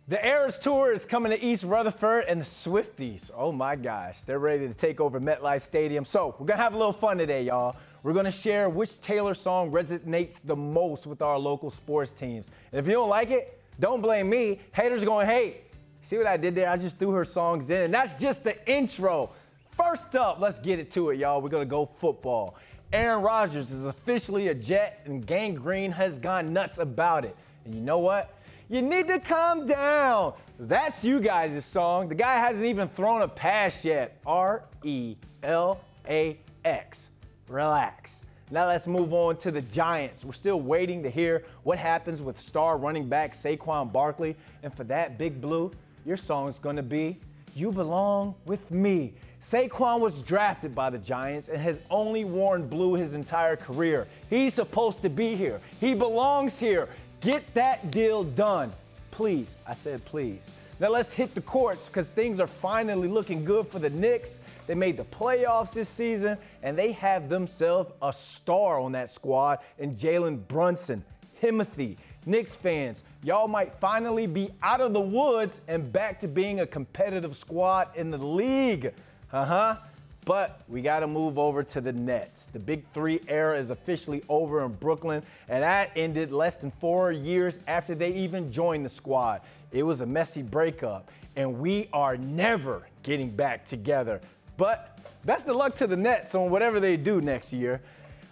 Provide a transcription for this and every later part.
The Eras Tour is coming to East Rutherford, and the Swifties, oh my gosh, they're ready to take over MetLife Stadium. So we're going to have a little fun today, y'all. We're going to share which Taylor song resonates the most with our local sports teams. And if you don't like it, don't blame me. Haters are going to hate. See what I did there? I just threw her songs in, and that's just the intro. First up, let's get it to it, y'all. We're going to go football. Aaron Rodgers is officially a Jet, and Gang Green has gone nuts about it. And you know what? You need to calm down. That's you guys' song. The guy hasn't even thrown a pass yet. R-E-L-A-X. Relax. Now let's move on to the Giants. We're still waiting to hear what happens with star running back Saquon Barkley. And for that, Big Blue, your song is going to be You Belong With Me. Saquon was drafted by the Giants and has only worn blue his entire career. He's supposed to be here. He belongs here. Get that deal done. Please. I said please. Now let's hit the courts because things are finally looking good for the Knicks. They made the playoffs this season, and they have themselves a star on that squad in Jalen Brunson. Timothy. Knicks fans, y'all might finally be out of the woods and back to being a competitive squad in the league. But we got to move over to the Nets. The Big Three era is officially over in Brooklyn, and that ended less than 4 years after they even joined the squad. It was a messy breakup, and we are never getting back together. But best of luck to the Nets on whatever they do next year.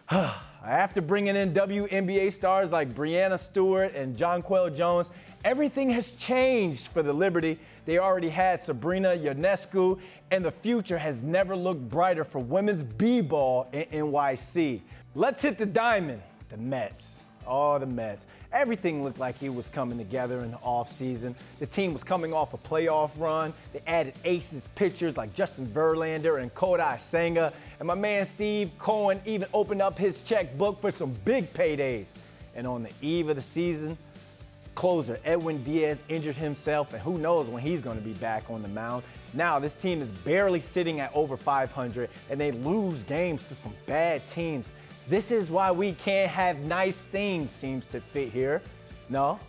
After bringing in WNBA stars like Breanna Stewart and Jonquel Jones, everything has changed for the Liberty. They already had Sabrina Ionescu, and the future has never looked brighter for women's b-ball in NYC. Let's hit the diamond, the Mets. Oh, the Mets. Everything looked like it was coming together in the offseason. The team was coming off a playoff run. They added aces pitchers like Justin Verlander and Kodai Senga. And my man Steve Cohen even opened up his checkbook for some big paydays. And on the eve of the season, closer Edwin Diaz injured himself, and who knows when he's going to be back on the mound. Now this team is barely sitting at over 500, and they lose games to some bad teams. This is why we can't have nice things, seems to fit here. No?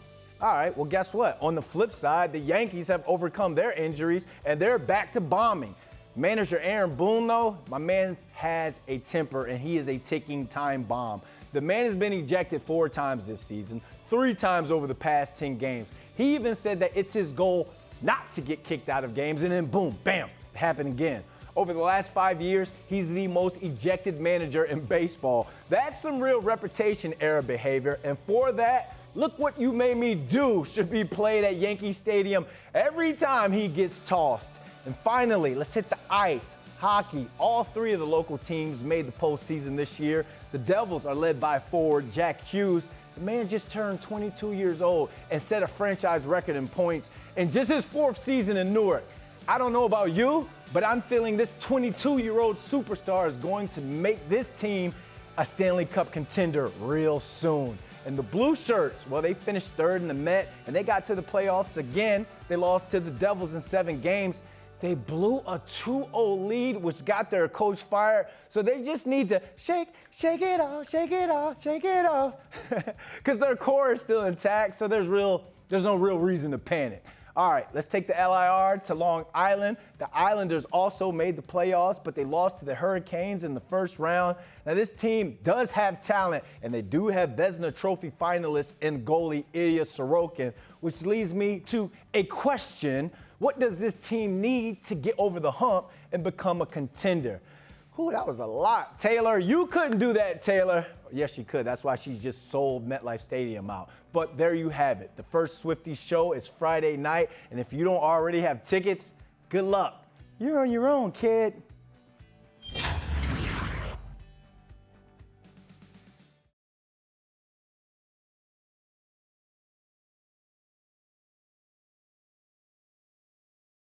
All right, well, guess what? On the flip side, the Yankees have overcome their injuries, and they're back to bombing. Manager Aaron Boone, though, my man has a temper, and he is a ticking time bomb. The man has been ejected 4 times this season, 3 times over the past 10 games. He even said that it's his goal not to get kicked out of games, and then boom, bam, it happened again. Over the last 5 years, he's the most ejected manager in baseball. That's some real reputation era behavior, and for that, Look What You Made Me Do should be played at Yankee Stadium every time he gets tossed. And finally, let's hit the ice. Hockey. All 3 of the local teams made the postseason this year. The Devils are led by forward Jack Hughes. The man just turned 22 years old and set a franchise record in points in just his 4th season in Newark. I don't know about you, but I'm feeling this 22-year-old superstar is going to make this team a Stanley Cup contender real soon. And the Blue Shirts, well, they finished 3rd in the Met, and they got to the playoffs again. They lost to the Devils in 7 games. They blew a 2-0 lead, which got their coach fired. So they just need to shake it off, shake it off, shake it off. Because their core is still intact, so there's no real reason to panic. All right, let's take the LIR to Long Island. The Islanders also made the playoffs, but they lost to the Hurricanes in the first round. Now, this team does have talent, and they do have Vezina Trophy finalists in goalie Ilya Sorokin, which leads me to a question. What does this team need to get over the hump and become a contender? Ooh, that was a lot, Taylor. You couldn't do that, Taylor. Yes, she could. That's why she just sold MetLife Stadium out. But there you have it. The first Swifties show is Friday night, and if you don't already have tickets, good luck. You're on your own, kid.